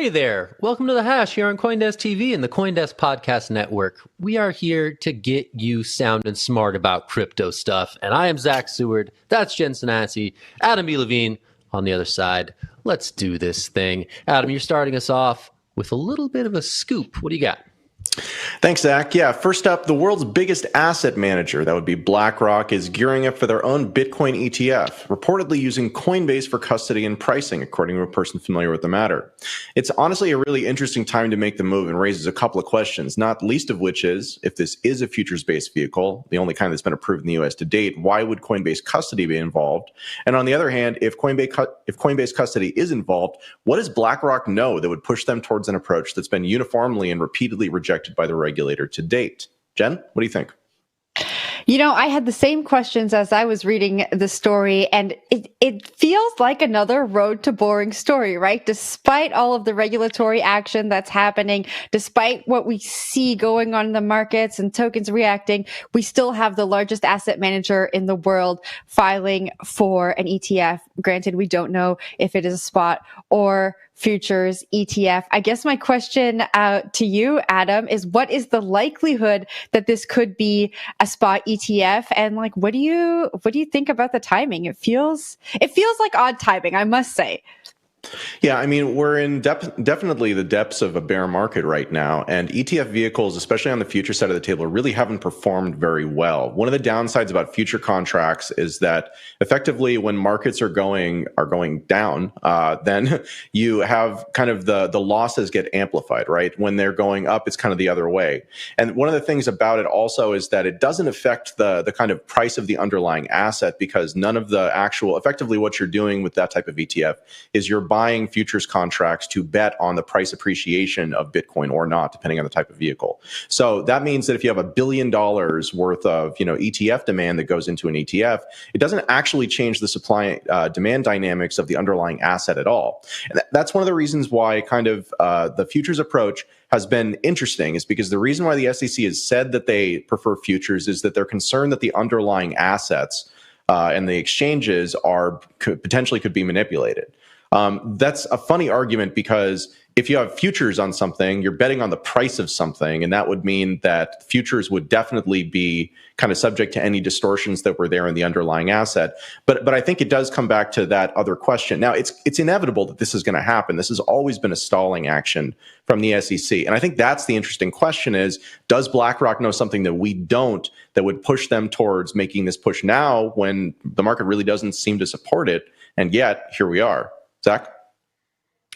Hey there, welcome to The Hash here on CoinDesk TV and the CoinDesk Podcast Network. We are here to get you sounding smart about crypto stuff, and I am Zach Seward, that's Jen Sanassi, Adam B. Levine on the other side. Let's do this thing. Adam, you're starting us off with a little bit of a scoop. What do you got? Thanks, Zach. Yeah, first up, the world's biggest asset manager, that would be BlackRock, is gearing up for their own Bitcoin ETF, reportedly using Coinbase for custody and pricing, according to a person familiar with the matter. It's honestly a really interesting time to make the move and raises a couple of questions, not least of which is, if this is a futures-based vehicle, the only kind that's been approved in the U.S. to date, why would Coinbase custody be involved? And on the other hand, if Coinbase custody is involved, what does BlackRock know that would push them towards an approach that's been uniformly and repeatedly rejected by the regulator to date? Jen, what do you think? You know, I had the same questions as I was reading the story, and it feels like another road to boring story, right? Despite all of the regulatory action that's happening, despite what we see going on in the markets and tokens reacting, we still have the largest asset manager in the world filing for an ETF. Granted, we don't know if it is a spot or futures ETF. I guess my question to you, Adam, is what is the likelihood that this could be a spot ETF? And like, what do you think about the timing? It feels like odd timing, I must say. Yeah, I mean, we're in definitely the depths of a bear market right now, and ETF vehicles, especially on the future side of the table, really haven't performed very well. One of the downsides about future contracts is that effectively when markets are going down, then you have kind of the losses get amplified, right? When they're going up, it's kind of the other way. And one of the things about it also is that it doesn't affect the kind of price of the underlying asset, because none of the actual, effectively what you're doing with that type of ETF is you're buying futures contracts to bet on the price appreciation of Bitcoin or not, depending on the type of vehicle. So that means that if you have $1 billion worth of ETF demand that goes into an ETF, it doesn't actually change the supply demand dynamics of the underlying asset at all. And that's one of the reasons why kind of the futures approach has been interesting, is because the reason why the SEC has said that they prefer futures is that they're concerned that the underlying assets and the exchanges potentially could be manipulated. That's a funny argument, because if you have futures on something, you're betting on the price of something, and that would mean that futures would definitely be kind of subject to any distortions that were there in the underlying asset. But I think it does come back to that other question. Now, it's inevitable that this is going to happen. This has always been a stalling action from the SEC. And I think that's the interesting question is, does BlackRock know something that we don't that would push them towards making this push now when the market really doesn't seem to support it? And yet, here we are. Zach?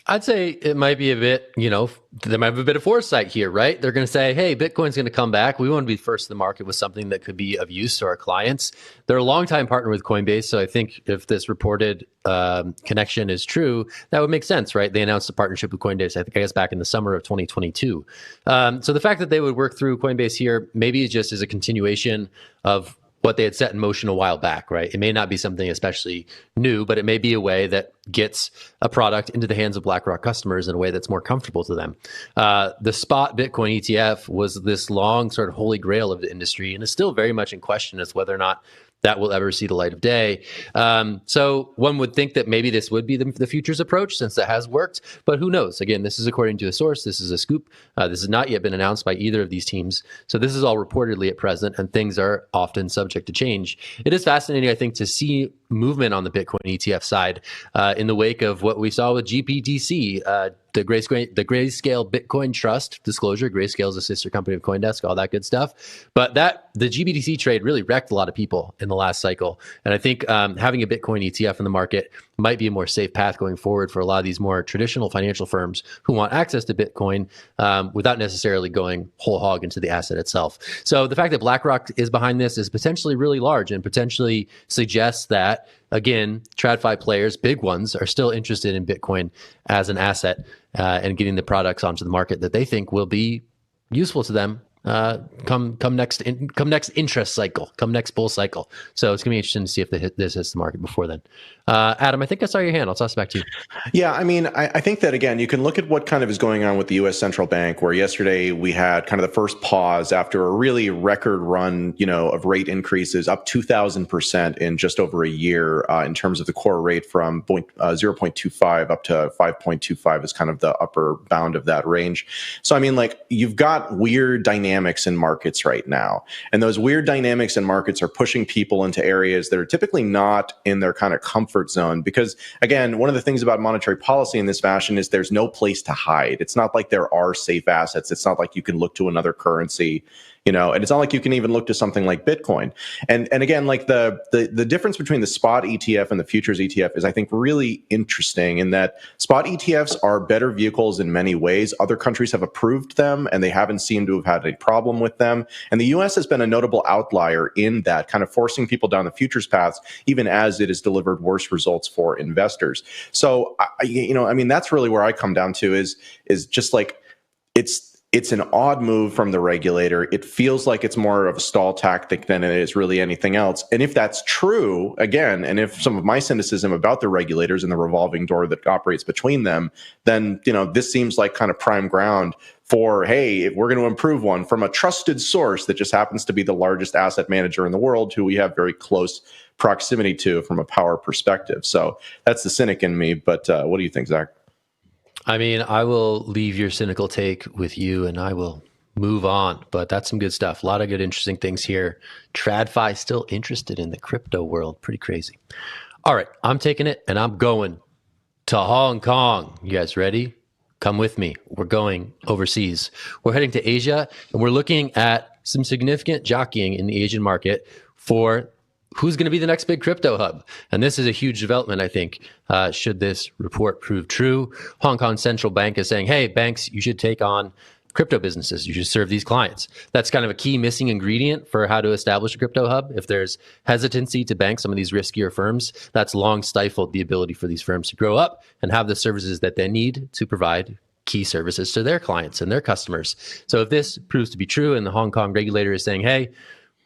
I'd say it might be a bit, there might be a bit of foresight here, right? They're going to say, hey, Bitcoin's going to come back. We want to be first in the market with something that could be of use to our clients. They're a longtime partner with Coinbase, so I think if this reported connection is true, that would make sense, right? They announced a partnership with Coinbase, I guess back in the summer of 2022. So the fact that they would work through Coinbase here maybe just is a continuation of what they had set in motion a while back, right? It may not be something especially new, but it may be a way that gets a product into the hands of BlackRock customers in a way that's more comfortable to them. The spot Bitcoin ETF was this long sort of holy grail of the industry, and is still very much in question as whether or not that will ever see the light of day. So one would think that maybe this would be the futures approach, since that has worked, but who knows? Again, this is according to a source. This is a scoop. This has not yet been announced by either of these teams. So this is all reportedly at present, and things are often subject to change. It is fascinating, I think, to see movement on the Bitcoin ETF side in the wake of what we saw with GPTC, the Grayscale Bitcoin Trust disclosure. Grayscale is a sister company of CoinDesk, all that good stuff. But the GBTC trade really wrecked a lot of people in the last cycle. And I think having a Bitcoin ETF in the market might be a more safe path going forward for a lot of these more traditional financial firms who want access to Bitcoin without necessarily going whole hog into the asset itself. So the fact that BlackRock is behind this is potentially really large, and potentially suggests that, again, TradFi players, big ones, are still interested in Bitcoin as an asset and getting the products onto the market that they think will be useful to them come next interest cycle, come next bull cycle. So it's gonna be interesting to see if this hits the market before then. Adam, I think I saw your hand. I'll toss it back to you. Yeah, I mean, I think that, again, you can look at what kind of is going on with the U.S. central bank, where yesterday we had kind of the first pause after a really record run, of rate increases, up 2,000% in just over a year in terms of the core rate from 0.25 up to 5.25 is kind of the upper bound of that range. So, I mean, like, you've got weird dynamics in markets right now. And those weird dynamics in markets are pushing people into areas that are typically not in their kind of comfort zone. Because, again, one of the things about monetary policy in this fashion is there's no place to hide. It's not like there are safe assets. It's not like you can look to another currency, and it's not like you can even look to something like Bitcoin. And again, like the difference between the spot ETF and the futures ETF is, I think, really interesting in that spot ETFs are better vehicles in many ways. Other countries have approved them and they haven't seemed to have had a problem with them. And the US has been a notable outlier in that, kind of forcing people down the futures paths, even as it has delivered worse results for investors. So, that's really where I come down to is just like, it's an odd move from the regulator. It feels like it's more of a stall tactic than it is really anything else. And if that's true, again, and if some of my cynicism about the regulators and the revolving door that operates between them, then, this seems like kind of prime ground for, hey, we're going to improve one from a trusted source that just happens to be the largest asset manager in the world, who we have very close proximity to from a power perspective. So that's the cynic in me. But what do you think, Zach? I mean, I will leave your cynical take with you and I will move on, but that's some good stuff. A lot of good, interesting things here. TradFi still interested in the crypto world. Pretty crazy. All right, I'm taking it and I'm going to Hong Kong. You guys ready? Come with me. We're going overseas. We're heading to Asia and we're looking at some significant jockeying in the Asian market for who's going to be the next big crypto hub. And this is a huge development, I think, should this report prove true. Hong Kong Central Bank is saying, hey, banks, you should take on crypto businesses. You should serve these clients. That's kind of a key missing ingredient for how to establish a crypto hub. If there's hesitancy to bank some of these riskier firms, that's long stifled the ability for these firms to grow up and have the services that they need to provide key services to their clients and their customers. So if this proves to be true and the Hong Kong regulator is saying, hey,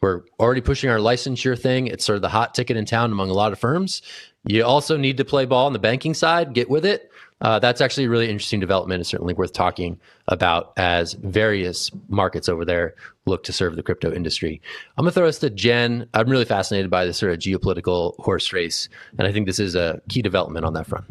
we're already pushing our licensure thing, it's sort of the hot ticket in town among a lot of firms, you also need to play ball on the banking side, get with it. That's actually a really interesting development. It's certainly worth talking about as various markets over there look to serve the crypto industry. I'm going to throw this to Jen. I'm really fascinated by this sort of geopolitical horse race, and I think this is a key development on that front.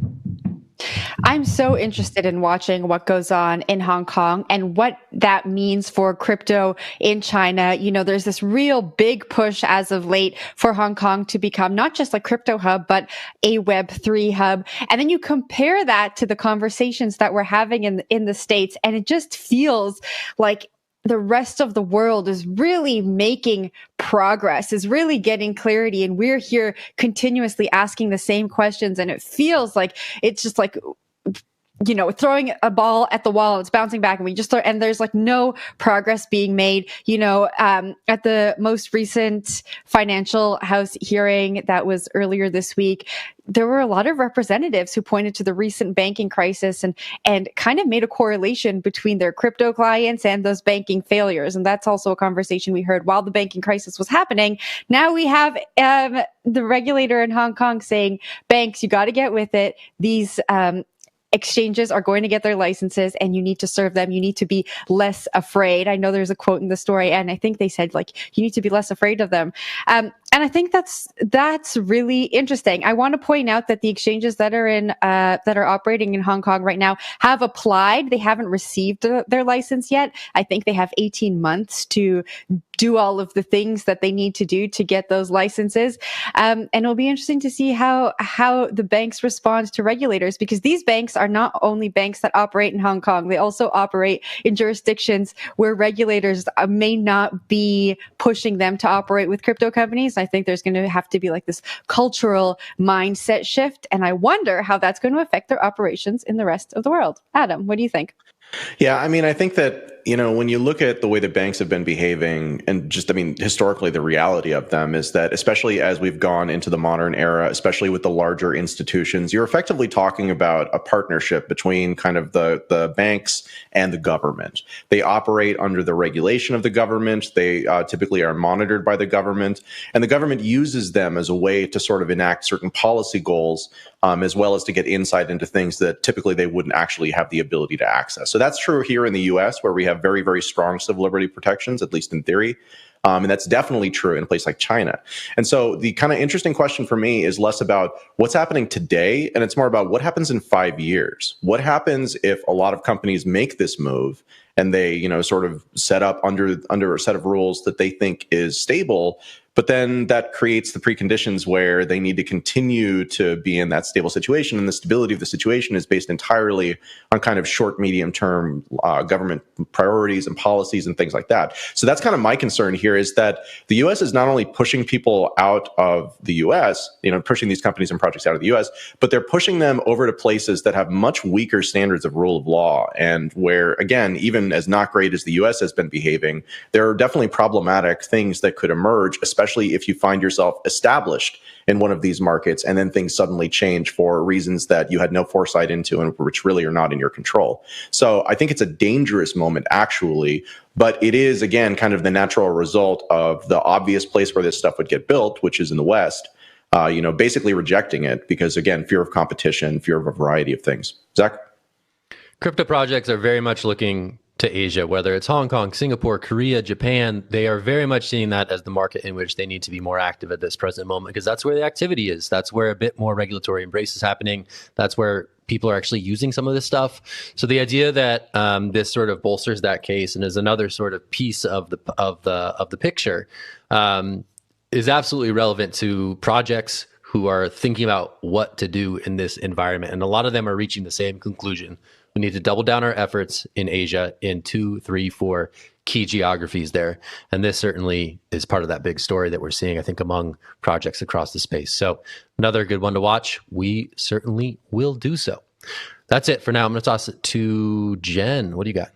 I'm so interested in watching what goes on in Hong Kong and what that means for crypto in China. There's this real big push as of late for Hong Kong to become not just a crypto hub, but a Web3 hub. And then you compare that to the conversations that we're having in the States, and it just feels like the rest of the world is really making progress, is really getting clarity. And we're here continuously asking the same questions. And it feels like it's just like, throwing a ball at the wall, it's bouncing back, and we just and there's like no progress being made. At the most recent financial house hearing that was earlier this week, there were a lot of representatives who pointed to the recent banking crisis and kind of made a correlation between their crypto clients and those banking failures. And that's also a conversation we heard while the banking crisis was happening. Now we have the regulator in Hong Kong saying, banks, you got to get with it. These exchanges are going to get their licenses and you need to serve them. You need to be less afraid. I know there's a quote in the story, and I think they said, like, you need to be less afraid of them. And I think that's really interesting. I want to point out that the exchanges that are operating in Hong Kong right now have applied. They haven't received their license yet. I think they have 18 months to do all of the things that they need to do to get those licenses. And it'll be interesting to see how the banks respond to regulators, because these banks are not only banks that operate in Hong Kong, they also operate in jurisdictions where regulators may not be pushing them to operate with crypto companies. I think there's going to have to be like this cultural mindset shift. And I wonder how that's going to affect their operations in the rest of the world. Adam, what do you think? Yeah, I mean, I think that, when you look at the way the banks have been behaving and just, historically, the reality of them is that, especially as we've gone into the modern era, especially with the larger institutions, you're effectively talking about a partnership between kind of the banks and the government. They operate under the regulation of the government. They typically are monitored by the government, and the government uses them as a way to sort of enact certain policy goals, as well as to get insight into things that typically they wouldn't actually have the ability to access. So that's true here in the US, where we have very, very strong civil liberty protections, at least in theory. And that's definitely true in a place like China. And so the kind of interesting question for me is less about what's happening today, and it's more about what happens in 5 years. What happens if a lot of companies make this move and they, sort of set up under a set of rules that they think is stable, but then that creates the preconditions where they need to continue to be in that stable situation. And the stability of the situation is based entirely on kind of short, medium term government priorities and policies and things like that. So that's kind of my concern here, is that the US is not only pushing people out of the US, pushing these companies and projects out of the US, but they're pushing them over to places that have much weaker standards of rule of law. And where, again, even as not great as the US has been behaving, there are definitely problematic things that could emerge, especially if you find yourself established in one of these markets and then things suddenly change for reasons that you had no foresight into and which really are not in your control. So I think it's a dangerous moment, actually, but it is, again, kind of the natural result of the obvious place where this stuff would get built, which is in the West, basically rejecting it because, again, fear of competition, fear of a variety of things. Zach? Crypto projects are very much looking to Asia, whether it's Hong Kong, Singapore, Korea, Japan. They are very much seeing that as the market in which they need to be more active at this present moment, because that's where the activity is. That's where a bit more regulatory embrace is happening. That's where people are actually using some of this stuff. So the idea that this sort of bolsters that case and is another sort of piece of the picture is absolutely relevant to projects who are thinking about what to do in this environment. And a lot of them are reaching the same conclusion. We need to double down our efforts in Asia in 2, 3, 4 key geographies there. And this certainly is part of that big story that we're seeing, I think, among projects across the space. So another good one to watch. We certainly will do so. That's it for now. I'm going to toss it to Jen. What do you got?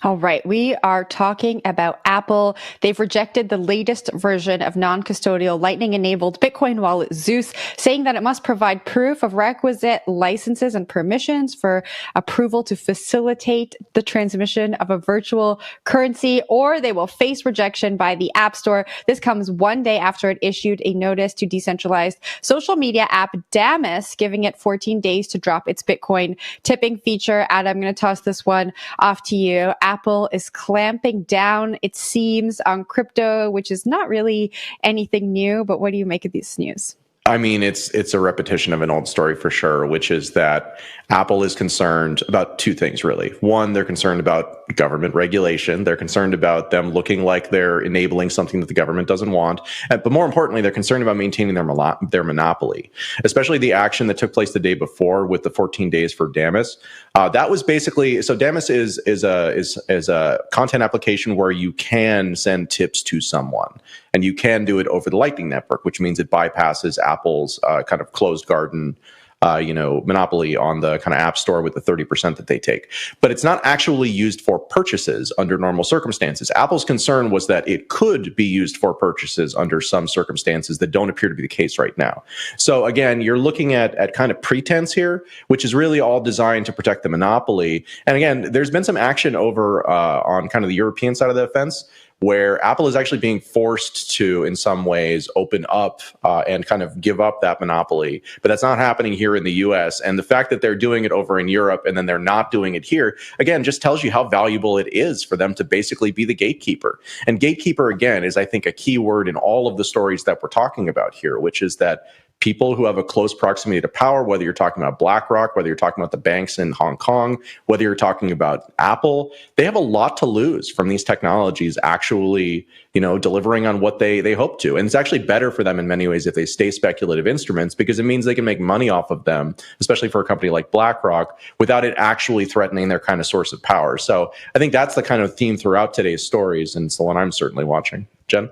All right. We are talking about Apple. They've rejected the latest version of non-custodial Lightning-enabled Bitcoin wallet Zeus, saying that it must provide proof of requisite licenses and permissions for approval to facilitate the transmission of a virtual currency, or they will face rejection by the App Store. This comes one day after it issued a notice to decentralized social media app Damus, giving it 14 days to drop its Bitcoin tipping feature. Adam, I'm going to toss this one off to you. Apple is clamping down, it seems, on crypto, which is not really anything new. But what do you make of this news? I mean, it's a repetition of an old story for sure, which is that Apple is concerned about two things, really. One, they're concerned about government regulation. They're concerned about them looking like they're enabling something that the government doesn't want. But more importantly, they're concerned about maintaining their monopoly, especially the action that took place the day before with the 14 days for Damus. That was basically, so Damus is a content application where you can send tips to someone. And you can do it over the Lightning Network, which means it bypasses Apple's kind of closed garden, monopoly on the kind of App Store with the 30% that they take. But it's not actually used for purchases under normal circumstances. Apple's concern was that it could be used for purchases under some circumstances that don't appear to be the case right now. So again, you're looking at kind of pretense here, which is really all designed to protect the monopoly. And again, there's been some action over on kind of the European side of the fence, where Apple is actually being forced to, in some ways, open up and kind of give up that monopoly. But that's not happening here in the US. And the fact that they're doing it over in Europe and then they're not doing it here, again, just tells you how valuable it is for them to basically be the gatekeeper. And gatekeeper, again, is, I think, a key word in all of the stories that we're talking about here, which is that people who have a close proximity to power, whether you're talking about BlackRock, whether you're talking about the banks in Hong Kong, whether you're talking about Apple, they have a lot to lose from these technologies actually, delivering on what they hope to. And it's actually better for them in many ways if they stay speculative instruments, because it means they can make money off of them, especially for a company like BlackRock, without it actually threatening their kind of source of power. So I think that's the kind of theme throughout today's stories, and it's the one I'm certainly watching. Jen?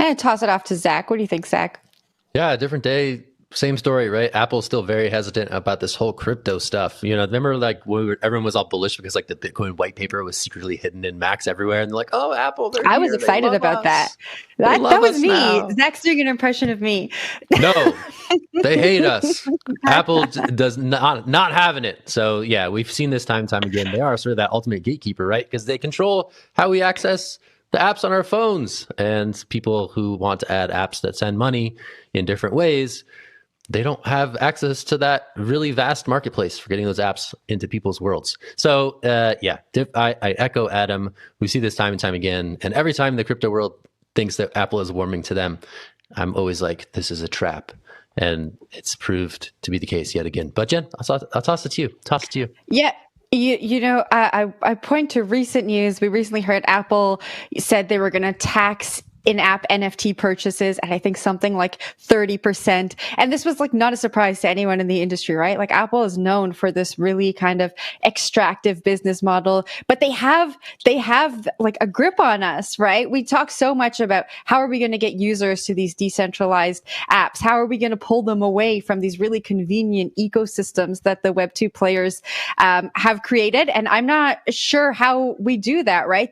I'm going to toss it off to Zach. What do you think, Zach? Yeah, different day same story, right? Apple's still very hesitant about this whole crypto stuff. Remember like everyone was all bullish because like the Bitcoin white paper was secretly hidden in Macs everywhere, and they're like, "Oh, Apple, they're I here. was excited about that. They love That was us me. now." Zach's doing an impression of me. No, they hate us. Apple does not having it. So yeah, we've seen this time and time again. They are sort of that ultimate gatekeeper, right? Because they control how we access the apps on our phones, and people who want to add apps that send money in different ways, they don't have access to that really vast marketplace for getting those apps into people's worlds. So I echo Adam. We see this time and time again, and every time the crypto world thinks that Apple is warming to them, I'm always like, this is a trap. And it's proved to be the case yet again. But Jen, I'll toss it to you. Yeah. I point to recent news. We recently heard Apple said they were going to tax in-app NFT purchases at I think something like 30%. And this was like not a surprise to anyone in the industry, right? Like Apple is known for this really kind of extractive business model, but they have like a grip on us, right? We talk so much about how are we going to get users to these decentralized apps? How are we going to pull them away from these really convenient ecosystems that the Web2 players have created? And I'm not sure how we do that, right?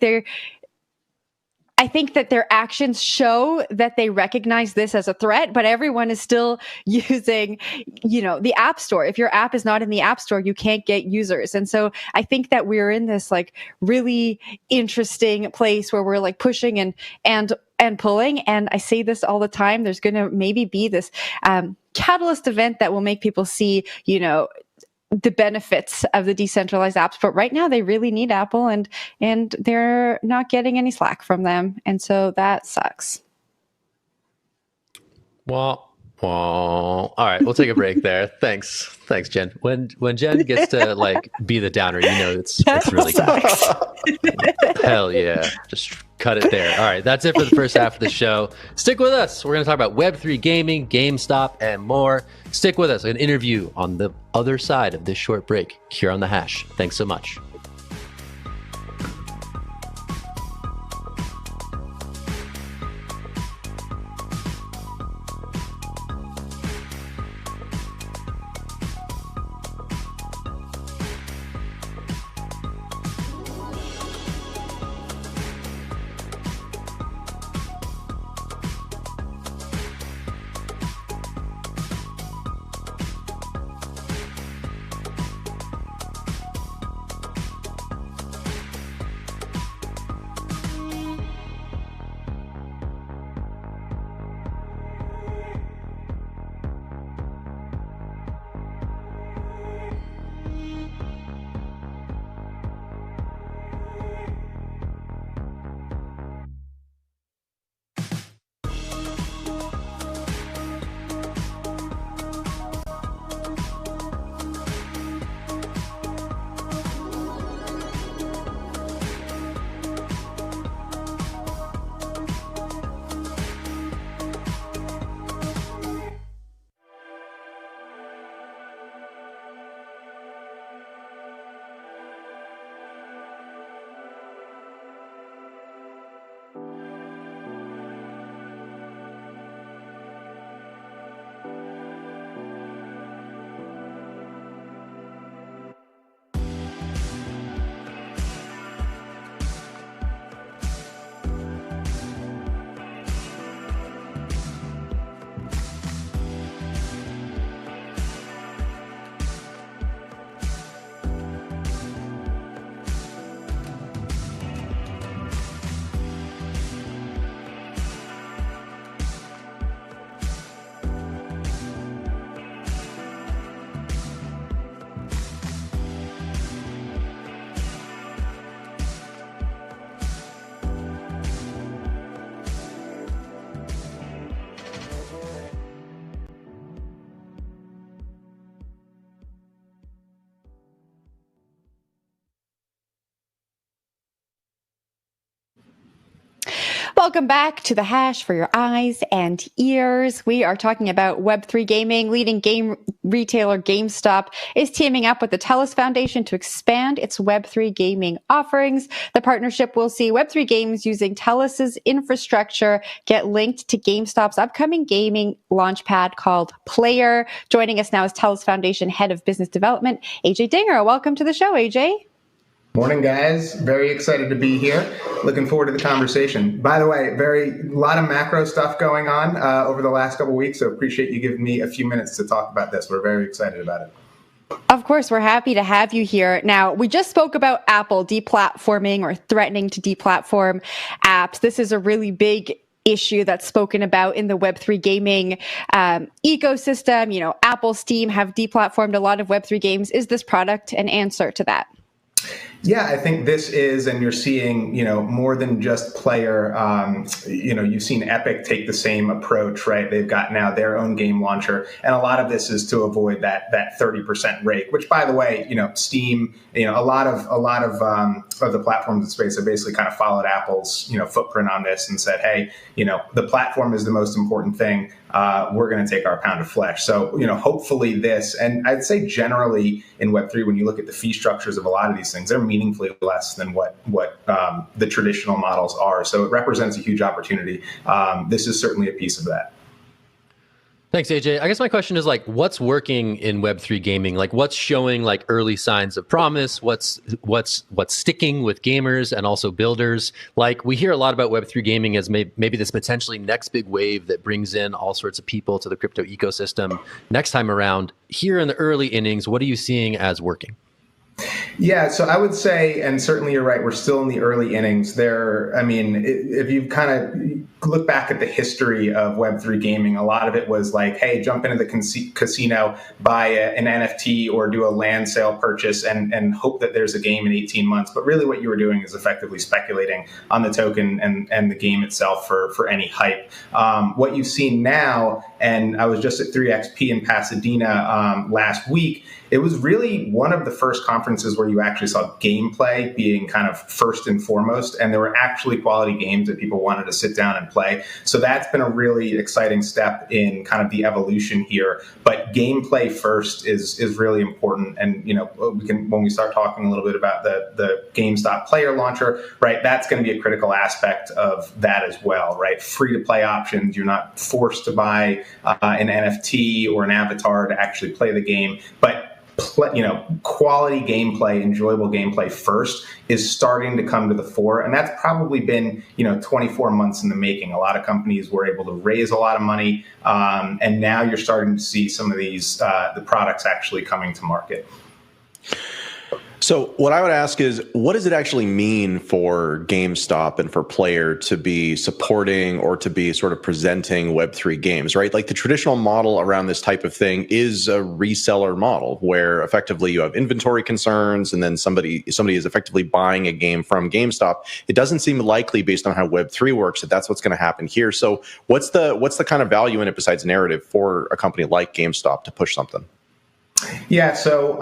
I think that their actions show that they recognize this as a threat, but everyone is still using, the App Store. If your app is not in the App Store, you can't get users. And so I think that we're in this like really interesting place where we're like pushing and pulling. And I say this all the time. There's going to maybe be this catalyst event that will make people see, the benefits of the decentralized apps, but right now they really need Apple and they're not getting any slack from them. And so that sucks. Well, all right, we'll take a break there. Thanks, Jen. When Jen gets to like be the downer, it's really sucks. Hell yeah. Just cut it there. All right, that's it for the first half of the show. Stick with us. We're going to talk about Web3 gaming, GameStop, and more. Stick with us. An interview on the other side of this short break here on The Hash. Thanks so much. Welcome back to The Hash for your eyes and ears. We are talking about Web3 gaming. Leading game retailer Gamestop is teaming up with the Telos Foundation to expand its Web3 gaming offerings. The partnership will see Web3 games using Telos's infrastructure get linked to GameStop's upcoming gaming launchpad called Player. Joining us now is Telos Foundation Head of Business Development, AJ Dinger. Welcome to the show, AJ. Morning, guys. Very excited to be here. Looking forward to the conversation. By the way, a lot of macro stuff going on over the last couple of weeks, so appreciate you giving me a few minutes to talk about this. We're very excited about it. Of course, we're happy to have you here. Now, we just spoke about Apple deplatforming or threatening to deplatform apps. This is a really big issue that's spoken about in the Web3 gaming ecosystem. You know, Apple, Steam have deplatformed a lot of Web3 games. Is this product an answer to that? Yeah, I think this is, and you're seeing, more than just Player. You've seen Epic take the same approach, right? They've got now their own game launcher, and a lot of this is to avoid that 30% rate. Which, by the way, Steam, a lot of the platforms in space have basically kind of followed Apple's footprint on this and said, hey, the platform is the most important thing. We're going to take our pound of flesh. So, hopefully this, and I'd say generally in Web3, when you look at the fee structures of a lot of these things, they're meaningfully less than what the traditional models are. So it represents a huge opportunity. This is certainly a piece of that. Thanks, AJ. I guess my question is what's working in Web3 gaming? What's showing early signs of promise? What's sticking with gamers and also builders? We hear a lot about Web3 gaming as maybe this potentially next big wave that brings in all sorts of people to the crypto ecosystem next time around. Here in the early innings, what are you seeing as working? Yeah, so I would say, and certainly you're right, we're still in the early innings there. I mean, if you kind of look back at the history of Web3 gaming, a lot of it was hey, jump into the casino, buy an NFT or do a land sale purchase and hope that there's a game in 18 months. But really what you were doing is effectively speculating on the token and the game itself for any hype. What you've seen now, and I was just at 3XP in Pasadena last week, it was really one of the first conferences where you actually saw gameplay being kind of first and foremost, and there were actually quality games that people wanted to sit down and play. So that's been a really exciting step in kind of the evolution here. But gameplay first is really important. And we can, when we start talking a little bit about the Gamestop Player launcher, right? That's going to be a critical aspect of that as well, right? Free to play options. You're not forced to buy an NFT or an avatar to actually play the game, but quality gameplay, enjoyable gameplay first is starting to come to the fore. And that's probably been, 24 months in the making. A lot of companies were able to raise a lot of money. And now you're starting to see some of these, the products actually coming to market. So what I would ask is, what does it actually mean for GameStop and for Player to be supporting or to be sort of presenting Web3 games, right? The traditional model around this type of thing is a reseller model where effectively you have inventory concerns and then somebody is effectively buying a game from GameStop. It doesn't seem likely based on how Web3 works that that's what's going to happen here. So what's the kind of value in it besides narrative for a company like GameStop to push something? Yeah, so,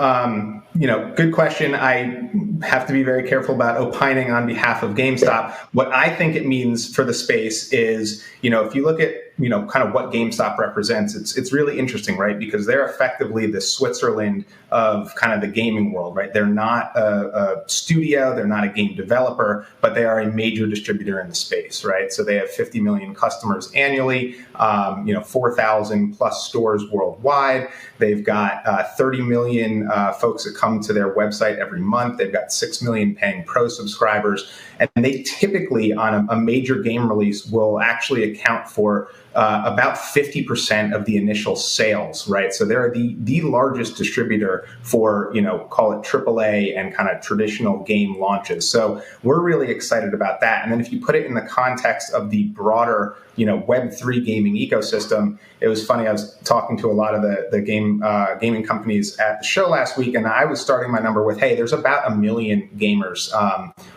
good question. I have to be very careful about opining on behalf of GameStop. What I think it means for the space is, if you look at, kind of what GameStop represents, it's really interesting, right? Because they're effectively the Switzerland of kind of the gaming world, right? They're not a studio, they're not a game developer, but they are a major distributor in the space, right? So they have 50 million customers annually, 4,000 plus stores worldwide. They've got 30 million folks that come to their website every month. They've got 6 million paying pro subscribers. And they typically, on a major game release, will actually account for about 50% of the initial sales, right? So they're the largest distributor for, call it AAA and kind of traditional game launches. So we're really excited about that. And then if you put it in the context of the broader Web3 gaming ecosystem. It was funny. I was talking to a lot of the gaming companies at the show last week, and I was starting my number with, hey, there's about 1 million gamers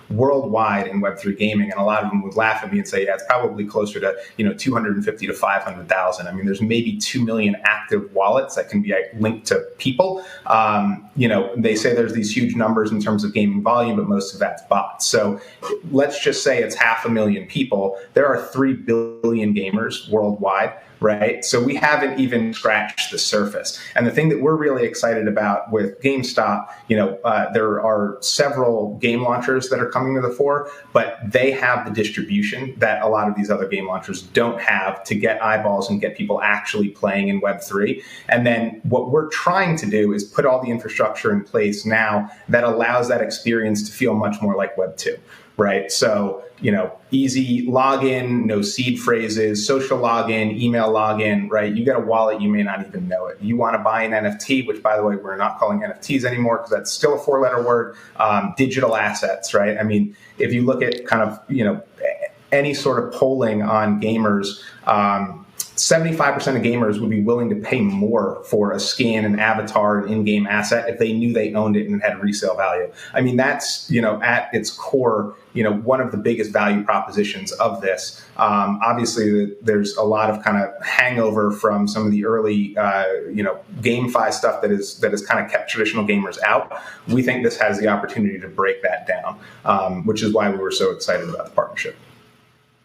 worldwide in Web3 gaming, and a lot of them would laugh at me and say, yeah, it's probably closer to 250 to 500,000. I mean, there's maybe 2 million active wallets that can be linked to people. They say there's these huge numbers in terms of gaming volume, but most of that's bots. So let's just say it's 500,000 people. There are 3 billion gamers worldwide. Right. So we haven't even scratched the surface. And the thing that we're really excited about with Gamestop, there are several game launchers that are coming to the fore, but they have the distribution that a lot of these other game launchers don't have to get eyeballs and get people actually playing in Web3. And then what we're trying to do is put all the infrastructure in place now that allows that experience to feel much more like Web2. Right. So, easy login, no seed phrases, social login, email login, right? You get a wallet, you may not even know it. You want to buy an NFT, which, by the way, we're not calling NFTs anymore because that's still a 4-letter word, digital assets, right? I mean, if you look at kind of, any sort of polling on gamers, 75% of gamers would be willing to pay more for a skin, an avatar, an in-game asset if they knew they owned it and had resale value. I mean, that's, at its core, one of the biggest value propositions of this. Obviously, there's a lot of kind of hangover from some of the early, GameFi stuff that has kind of kept traditional gamers out. We think this has the opportunity to break that down, which is why we were so excited about the partnership.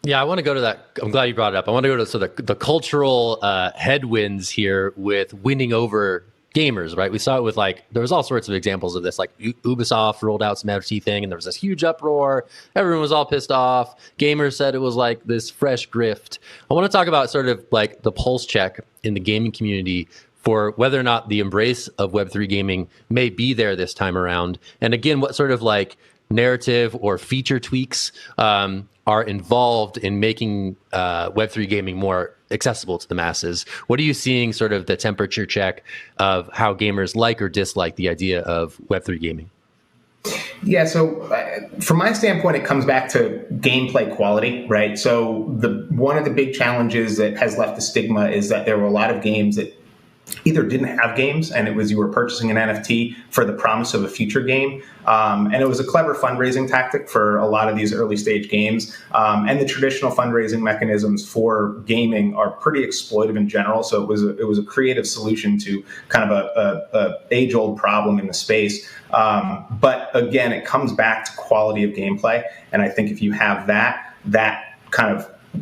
Yeah, I want to go to that. I'm glad you brought it up. I want to go to the cultural headwinds here with winning over gamers, right? We saw it with there was all sorts of examples of this, like Ubisoft rolled out some NFT thing and there was this huge uproar. Everyone was all pissed off. Gamers said it was like this fresh grift. I want to talk about sort of like the pulse check in the gaming community for whether or not the embrace of Web3 gaming may be there this time around. And again, what sort of narrative or feature tweaks are involved in making Web3 gaming more accessible to the masses. What are you seeing sort of the temperature check of how gamers like or dislike the idea of Web3 gaming? Yeah, so from my standpoint, it comes back to gameplay quality, right? So one of the big challenges that has left a stigma is that there were a lot of games that either didn't have games and it was you were purchasing an NFT for the promise of a future game. And it was a clever fundraising tactic for a lot of these early stage games. And the traditional fundraising mechanisms for gaming are pretty exploitive in general. So it was a creative solution to kind of a age old problem in the space. But again, it comes back to quality of gameplay. And I think if you have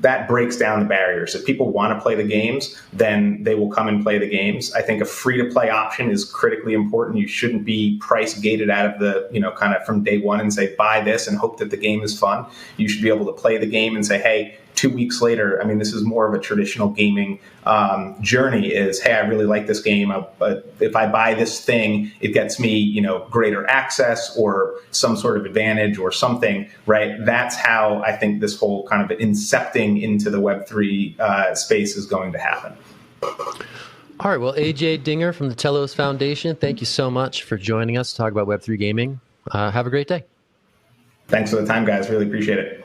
that breaks down the barriers. If people want to play the games, then they will come and play the games. I think a free-to-play option is critically important. You shouldn't be price gated out of the, kind of from day one and say, buy this and hope that the game is fun. You should be able to play the game and say, hey, 2 weeks later, I mean, this is more of a traditional gaming journey is, hey, I really like this game. But if I buy this thing, it gets me, greater access or some sort of advantage or something, right? That's how I think this whole kind of incepting into the Web3 space is going to happen. All right. Well, AJ Dinger from the Telos Foundation, thank you so much for joining us to talk about Web3 gaming. Have a great day. Thanks for the time, guys. Really appreciate it.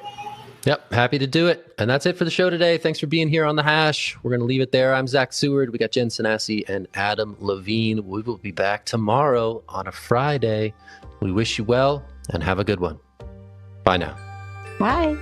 Yep, happy to do it. And that's it for the show today. Thanks for being here on The Hash. We're going to leave it there. I'm Zach Seward. We got Jen Sanasi and Adam Levine. We will be back tomorrow on a Friday. We wish you well and have a good one. Bye now. Bye.